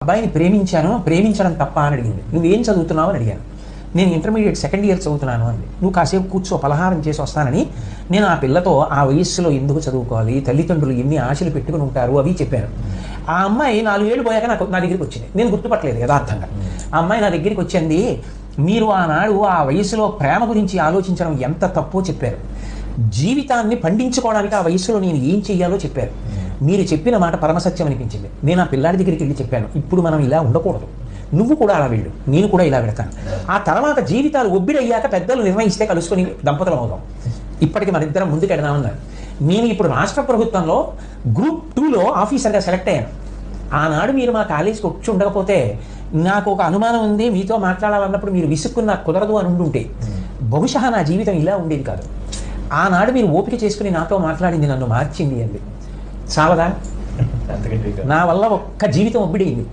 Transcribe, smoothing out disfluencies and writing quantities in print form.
అబ్బాయిని ప్రేమించడం తప్ప అని అడిగింది. నువ్వేం చదువుతున్నావు అని అడిగాను. నేను ఇంటర్మీడియట్ సెకండ్ ఇయర్ చదువుతున్నాను అంది. నువ్వు కాసేపు కూర్చో, పలహారం చేసి వస్తానని నేను ఆ పిల్లతో ఆ వయస్సులో ఎందుకు చదువుకోవాలి, తల్లిదండ్రులు ఎన్ని ఆశలు పెట్టుకుని ఉంటారు అవి చెప్పాను. ఆ అమ్మాయి 4 ఏళ్ళు పోయాక నా దగ్గరికి వచ్చింది. నేను గుర్తుపట్టలేదు యథార్థంగా. ఆ అమ్మాయి నా దగ్గరికి వచ్చింది, మీరు ఆనాడు ఆ వయసులో ప్రేమ గురించి ఆలోచించడం ఎంత తప్పో చెప్పారు. జీవితాన్ని పండించుకోవడానికి ఆ వయసులో నేను ఏం చెయ్యాలో చెప్పారు. మీరు చెప్పిన మాట పరమసత్యం అనిపించింది. నేను ఆ పిల్లాడి దగ్గరికి వెళ్ళి చెప్పాను, ఇప్పుడు మనం ఇలా ఉండకూడదు, నువ్వు కూడా అలా వెళ్ళు, నేను కూడా ఇలా వెళ్తాను. ఆ తర్వాత జీవితాలు ఒబ్బిడయ్యాక పెద్దలు నిర్ణయిస్తే కలుసుకొని దంపతులం అవుదాం. ఇప్పటికి మన ఇద్దరం ముందుకు వెళ్దామన్నారు. నేను ఇప్పుడు రాష్ట్ర ప్రభుత్వంలో గ్రూప్ 2లో ఆఫీసర్గా సెలెక్ట్ అయ్యాను. ఆనాడు మీరు మా కాలేజీకి వచ్చి ఉండకపోతే నాకు ఒక అనుమానం ఉంది, మీతో మాట్లాడాలన్నప్పుడు మీరు విసుక్కుని నాకు కుదరదు అని ఉండుంటే బహుశా నా జీవితం ఇలా ఉండేది కాదు. ఆనాడు మీరు ఓపిక చేసుకుని నాతో మాట్లాడింది నన్ను మార్చింది అంది. చాలదా? నా వల్ల ఒక్క జీవితం ఒబ్బిడైంది.